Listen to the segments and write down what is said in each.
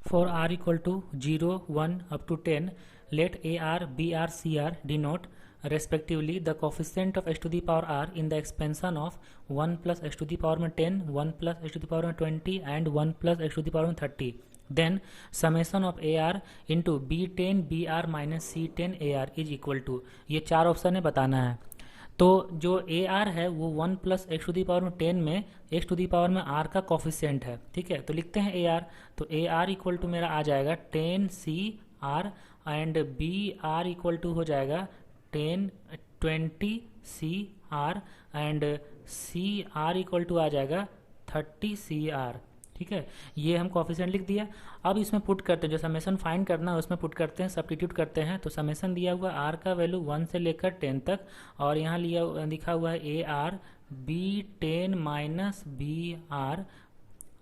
For r equal to 0, 1 up to 10, let AR, BR, CR denote respectively the coefficient of x to the power r in the expansion of 1 plus x to the power 10, 1 plus x to the power 20 and 1 plus x to the power 30. Then summation of AR into B10 BR minus C10 AR is equal to, ये चार option है बताना है। तो जो A R है वो 1 plus X to the power में 10 में एक्स टू दी पावर में आर का कॉफिशिएंट है, ठीक है। तो लिखते हैं ए आर, तो ए आर इक्वल टू मेरा आ जाएगा 10 C R and B R equal to हो जाएगा 20 C R and C R equal to आ जाएगा 30 सी आर, ठीक है। ये हम कॉफिशिएंट लिख दिया। अब इसमें पुट करते हैं, जो समेशन फाइंड करना है उसमें पुट करते हैं, सब्स्टिट्यूट करते हैं। तो समेशन दिया हुआ आर का वैल्यू 1 से लेकर 10 तक, और यहाँ लिखा हुआ है A R B 10 minus B R,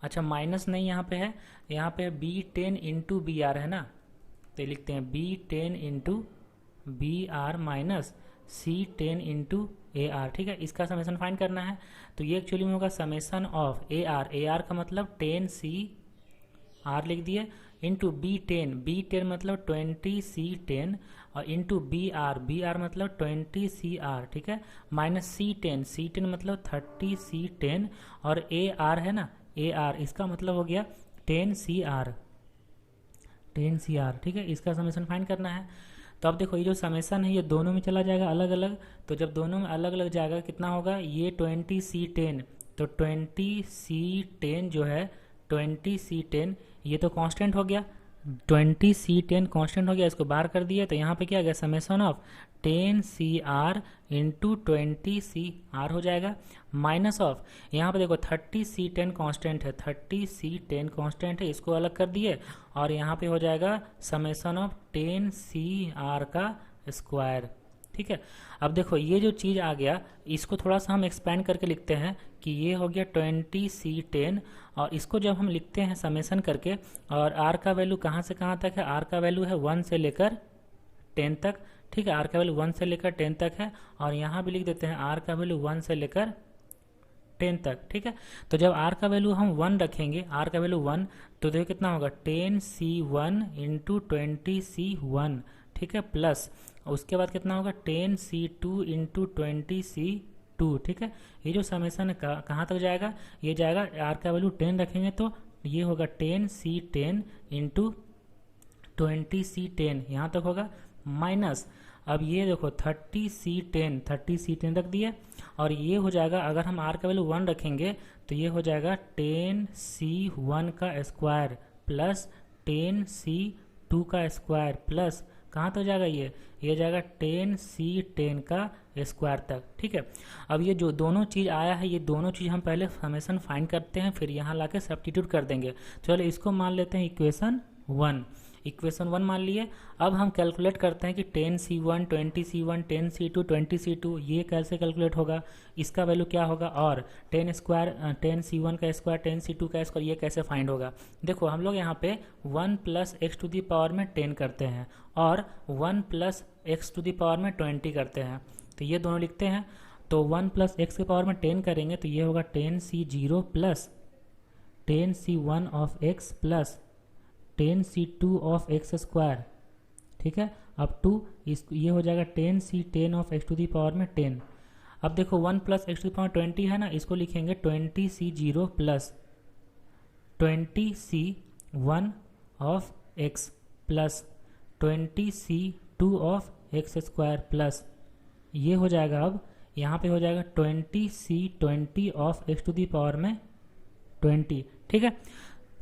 अच्छा माइनस नहीं यहाँ पे है, यहाँ पे बी 10 इंटू बी आर है ना, तो लिखते हैं B 10 into B R minus C 10 into A R, ठीक है। इसका समेशन फाइंड करना है। तो ये एक्चुअली में होगा समेशन ऑफ ए आर का मतलब 10 सी आर लिख दिए, इंटू बी 10 मतलब 20 सी 10 और इंटू बी आर मतलब 20 सी आर, ठीक है, माइनस सी 10 मतलब 30 सी 10 और ए आर है ना, ए आर इसका मतलब हो गया 10 सी आर, ठीक है। इसका समेशन फाइंड करना है। तो अब देखो ये जो समेशन है ये दोनों में चला जाएगा अलग अलग, तो जब दोनों में अलग अलग जाएगा कितना होगा, ये 20 सी 10, तो 20 सी 10 जो है 20 सी 10 ये तो कांस्टेंट हो गया, 20 सी 10 कांस्टेंट हो गया, इसको बाहर कर दिया। तो यहाँ पे क्या आ गया, summation of 10 C R into 20 C R हो जाएगा, माइनस ऑफ यहाँ पे देखो 30 सी 10 कांस्टेंट है, 30 सी 10 कांस्टेंट है, इसको अलग कर दिए और यहाँ पे हो जाएगा समेशन ऑफ 10 सी आर का स्क्वायर, ठीक है। अब देखो ये जो चीज़ आ गया इसको थोड़ा सा हम एक्सपेंड करके लिखते हैं कि ये हो गया 20 सी 10, और इसको जब हम लिखते हैं समेशन करके, और आर का वैल्यू कहाँ से कहाँ तक है, आर का वैल्यू है 1 से लेकर 10 तक, ठीक है, आर का वैल्यू 1 से लेकर 10 तक है, और यहाँ भी लिख देते हैं आर का वैल्यू 1 से लेकर 10 तक, ठीक है। तो जब आर का वैल्यू हम 1 रखेंगे, आर का वैल्यू 1, तो देखो कितना होगा 10 सी 1 इंटू 20 सी 1, ठीक है, प्लस उसके बाद कितना होगा 10 सी 2 इंटू 20 सी 2, ठीक है। ये जो समेशन है कहाँ तक जाएगा, ये जाएगा आर का वैल्यू 10 रखेंगे तो ये होगा 10 सी 10 इंटू 20 सी 10 यहाँ तक होगा, माइनस अब ये देखो 30 सी 10 रख दिए, और ये हो जाएगा अगर हम आर का वैल्यू 1 रखेंगे तो ये हो जाएगा 10 सी 1 का स्क्वायर प्लस 10 सी 2 का स्क्वायर प्लस कहाँ तक जाएगा, ये जाएगा 10 सी 10 का स्क्वायर तक, ठीक है। अब ये जो दोनों चीज़ आया है ये दोनों चीज़ हम पहले समेशन फाइंड करते हैं, फिर यहाँ लाके सब्स्टिट्यूट कर देंगे। चलो इसको मान लेते हैं इक्वेशन 1 मान लिए। अब हम कैलकुलेट करते हैं कि 10 सी 1 20 सी 1 10 सी 2 20 सी 2 ये कैसे कैलकुलेट होगा, इसका वैल्यू क्या होगा, और 10 सी 1 का स्क्वायर 10 सी 2 का स्क्वायर ये कैसे फाइंड होगा। देखो हम लोग यहाँ पे 1 plus X to the power में 10 करते हैं और 1 plus X to the power में 20 करते हैं, तो ये दोनों लिखते हैं। तो 1 प्लस एक्स के पावर में 10 करेंगे तो ये होगा 10 C 0 plus 10 C 1 of X plus 10 C 2 of X square, ठीक है, अब टू ये हो जाएगा 10 C 10 of X to the power में 10। अब देखो 1 plus X to the power 20 है ना, इसको लिखेंगे 20 C 0 plus 20 C 1 of X plus 20 C 2 of X square plus ये हो जाएगा, अब यहाँ पे हो जाएगा 20 C 20 of X to the power में 20, ठीक है।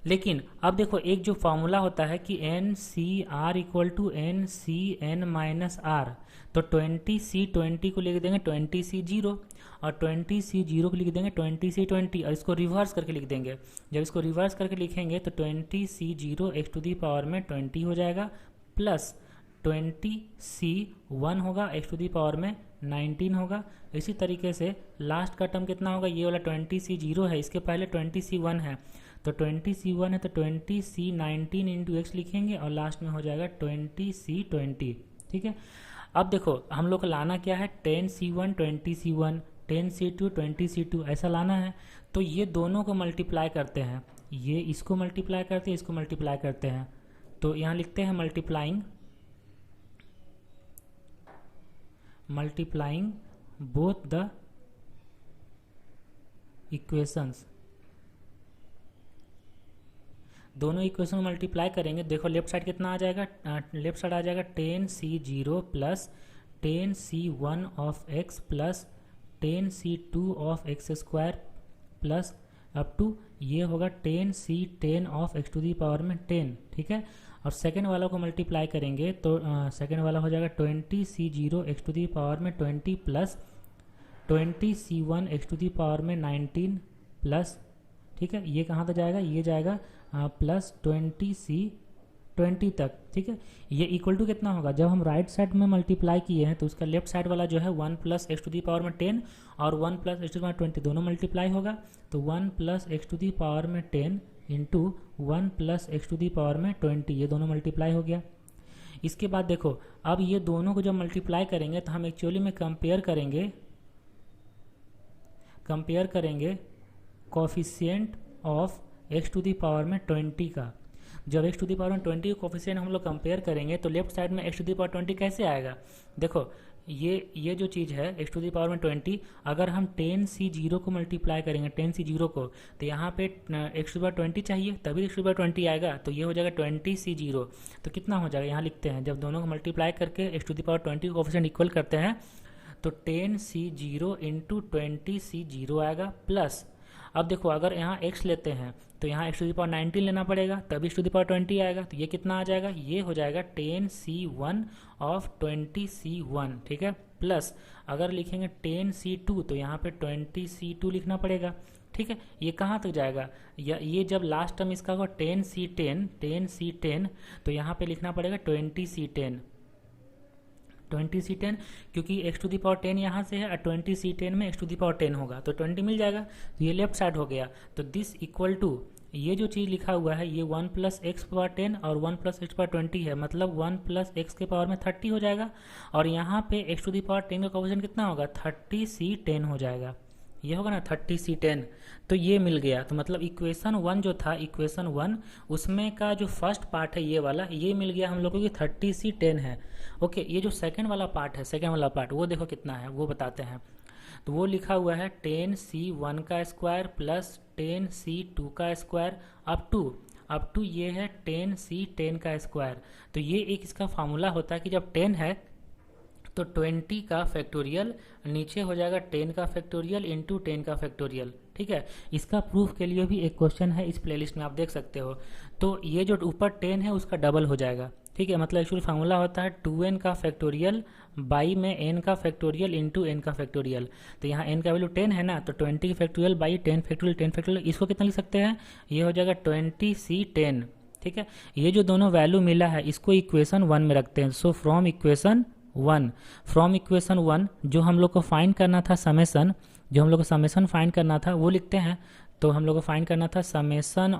लेकिन अब देखो एक जो फॉर्मूला होता है कि N C R equal to N C N minus R, तो 20 सी 20 को लिख देंगे 20 सी 0 और 20 सी 0 को लिख देंगे 20 सी 20 और इसको रिवर्स करके लिख देंगे। जब इसको रिवर्स करके लिखेंगे तो 20 C 0 x to the power में 20 हो जाएगा प्लस 20 सी 1 होगा एक्स टू दी पावर में 19 होगा। इसी तरीके से लास्ट का टर्म कितना होगा, ये वाला 20 सी 0 है, इसके पहले 20 सी 1 है, तो 20 सी 1 है तो 20 सी 19 इंटू एक्स लिखेंगे और लास्ट में हो जाएगा 20 सी 20, ठीक है। अब देखो हम लोग को लाना क्या है, 10 सी 1 20 सी 1 10 सी 2 20 सी 2 ऐसा लाना है। तो ये दोनों को मल्टीप्लाई करते हैं, ये इसको मल्टीप्लाई करते हैं, इसको मल्टीप्लाई करते हैं, तो यहाँ लिखते हैं मल्टीप्लाइंग बोथ द इक्वेशंस। दोनों इक्वेशन मल्टीप्लाई करेंगे, देखो लेफ्ट साइड कितना आ जाएगा, लेफ्ट साइड आ जाएगा 10c0 plus 10c1 of x plus 10c2 of X square plus up to ये होगा 10c10 of x to the power में 10, ठीक है। और सेकेंड वाला को मल्टीप्लाई करेंगे तो सेकेंड वाला हो जाएगा 20c0 x to the power में 20 plus 20c1 x to the power में 19 प्लस, ठीक है, ये कहाँ तक जाएगा, ये जाएगा प्लस 20c20 तक, ठीक है। ये इक्वल टू कितना होगा, जब हम राइट साइड में मल्टीप्लाई किए हैं तो उसका लेफ्ट साइड वाला जो है 1 plus X to the power में 10 और 1 plus X to the power 20 दोनों मल्टीप्लाई होगा, तो 1 plus X to the power में 10 into 1 plus X to the power में 20, ये दोनों मल्टीप्लाई हो गया। इसके बाद देखो अब ये दोनों को जब मल्टीप्लाई करेंगे तो हम एक्चुअली में कंपेयर करेंगे coefficient of X to the power में 20 का। जब एक्स टू दी पावर में 20 का कोफिशिएंट हम लोग कंपेयर करेंगे तो लेफ्ट साइड में एक्स टू दी पावर 20 कैसे आएगा, देखो ये जो चीज़ है एक्स टू दी पावर में 20, अगर हम 10c0 को मल्टीप्लाई करेंगे 10c0 को, तो यहाँ पे एक्स टू दी पावर 20 चाहिए तभी एक्स टू दी पावर 20 आएगा, तो ये हो जाएगा 20c0। तो कितना हो जाएगा, यहाँ लिखते हैं, जब दोनों को मल्टीप्लाई करके एक्स टू दी पावर 20 को कोफिशिएंट इक्वल करते हैं तो 10c0 इंटू 20c0 आएगा प्लस, अब देखो अगर यहाँ x लेते हैं तो यहाँ x टू दी पावर 19 लेना पड़ेगा तभी x टू दी पावर 20 आएगा, तो ये कितना आ जाएगा, ये हो जाएगा 10c1 ऑफ 20c1, ठीक है, प्लस अगर लिखेंगे 10c2 तो यहाँ पे 20c2 लिखना पड़ेगा, ठीक है। ये कहाँ तक जाएगा, या ये जब लास्ट टर्म इसका होगा 10c10 तो यहाँ पे लिखना पड़ेगा 20c10 क्योंकि x टू दी पावर 10 यहाँ से है और 20c10 में x टू दी पावर 10 होगा तो 20 मिल जाएगा, तो ये लेफ्ट साइड हो गया। तो दिस इक्वल टू ये जो चीज़ लिखा हुआ है ये 1 प्लस एक्स पावर 10 और 1 प्लस एक्स पावर 20 है, मतलब 1 प्लस एक्स के पावर में 30 हो जाएगा, और यहाँ पे x टू दी पावर 10 का कोफिशिएंट कितना होगा 30c10 हो जाएगा, ये होगा ना 30c10, तो ये मिल गया। तो मतलब इक्वेशन 1 जो था, इक्वेशन 1 उसमें का जो फर्स्ट पार्ट है ये वाला, ये मिल गया हम लोग को कि 30c10 है। ओके, ये जो सेकंड वाला पार्ट वो देखो कितना है वो बताते हैं। तो वो लिखा हुआ है 10c1 का स्क्वायर प्लस 10c2 का स्क्वायर अप टू ये है 10c10 का स्क्वायर। तो ये एक इसका फार्मूला होता है कि जब 10 है तो 20 का फैक्टोरियल नीचे हो जाएगा 10 का फैक्टोरियल इंटू 10 का फैक्टोरियल, ठीक है। इसका प्रूफ के लिए भी एक क्वेश्चन है इस प्लेलिस्ट में, आप देख सकते हो। तो ये जो ऊपर 10 है उसका डबल हो जाएगा, ठीक है, मतलब एक्चुअल फार्मूला होता है 2n का फैक्टोरियल बाई में n का फैक्टोरियल इंटू n का फैक्टोरियल। तो यहाँ n का वैल्यू 10 है ना, तो 20 की फैक्टोरियल बाई 10 फैक्टोरियल, इसको कितना लिख सकते हैं, ये हो जाएगा 20c10, ठीक है। ये जो दोनों वैल्यू मिला है इसको इक्वेशन 1 में रखते हैं। सो फ्रॉम इक्वेशन 1 जो हम लोग को फाइंड करना था समेसन, फाइंड करना था वो लिखते हैं। तो हम लोग को फाइंड करना था समेसन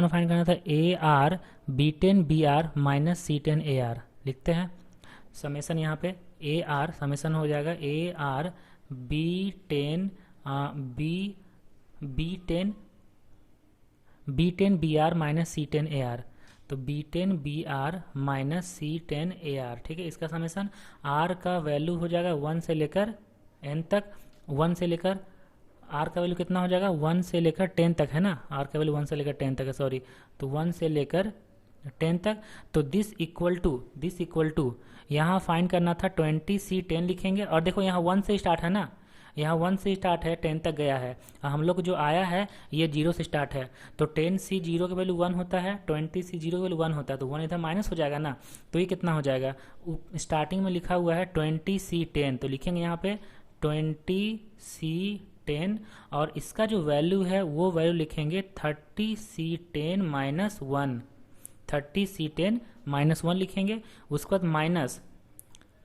फाइंड करना था AR B10 BR minus C10 AR, लिखते हैं समेसन। यहाँ पे AR समेसन हो जाएगा AR B10 BR minus C10 AR, तो B10 BR minus C10 AR, ठीक है। इसका समेसन R का वैल्यू हो जाएगा 1 से लेकर n तक, 1 से लेकर R का वैल्यू कितना हो जाएगा 1 से लेकर 10 तक है ना, R का वैल्यू 1 से लेकर 10 तक है, सॉरी, तो 1 से लेकर 10 तक। तो दिस इक्वल टू यहाँ फाइंड करना था 20c10 लिखेंगे, और देखो यहाँ 1 से स्टार्ट है ना, यहाँ 1 से स्टार्ट है 10 तक गया है, हम लोग जो आया है ये 0 से स्टार्ट है, तो 10c0 का वैल्यू 1 होता है, 20c0 का वैल्यू 1 होता है, तो 1 इधर माइनस हो जाएगा ना, तो ये कितना हो जाएगा, स्टार्टिंग में लिखा हुआ है 20c10, तो लिखेंगे यहाँ पे 20c10 और इसका जो वैल्यू है वो वैल्यू लिखेंगे 30c10 माइनस 1, 30c10 माइनस 1 लिखेंगे। उसके बाद माइनस,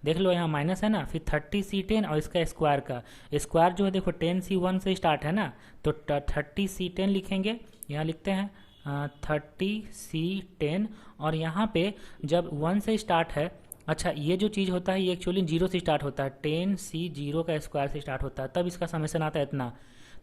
देख लो यहाँ माइनस है ना, फिर 30c10 और इसका स्क्वायर का स्क्वायर जो है देखो 10c1 से स्टार्ट है ना, तो 30c10 लिखेंगे, यहाँ लिखते हैं 30c10, और यहाँ पे जब 1 से स्टार्ट है, अच्छा ये जो चीज़ होता है ये एक्चुअली 0 से स्टार्ट होता है, 10c0 का स्क्वायर से स्टार्ट होता है, तब इसका समेसन आता है इतना।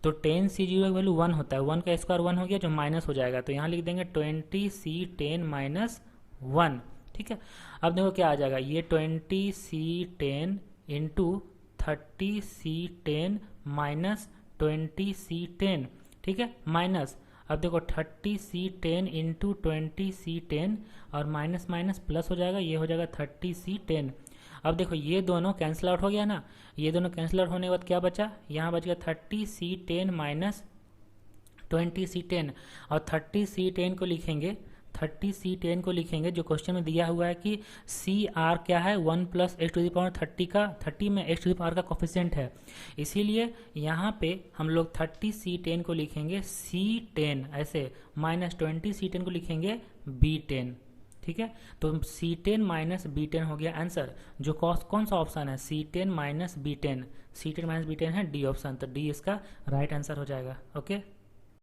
तो 10C0 की वैल्यू 1 होता है, 1 का स्क्वायर 1 हो गया जो माइनस हो जाएगा, तो यहाँ लिख देंगे 20C10 माइनस 1। ठीक है, अब देखो क्या आ जाएगा, ये 20C10 into 30C10 minus 20C10, ठीक है, माइनस, अब देखो 30C10 इंटू 20C10 और माइनस माइनस प्लस हो जाएगा, ये हो जाएगा 30C10। अब देखो ये दोनों कैंसिल आउट हो गया ना, ये दोनों कैंसिल आउट होने के बाद क्या बचा, यहाँ बच गया 30C10 माइनस 20C10, और 30C10 को लिखेंगे, 30C10 को लिखेंगे जो क्वेश्चन में दिया हुआ है कि CR क्या है, 1 plus X to the power 30 का, 30 में एक्स टू द पावर का कोफिशिएंट है, इसीलिए यहाँ पे हम लोग 30C10 को लिखेंगे C10 ऐसे, माइनस 20C10 को लिखेंगे B10। ठीक है, तो C10 माइनस B10 हो गया आंसर, जो कौन सा ऑप्शन है, C10 minus B10, C10 minus B10 है डी ऑप्शन, तो डी इसका राइट आंसर हो जाएगा। ओके।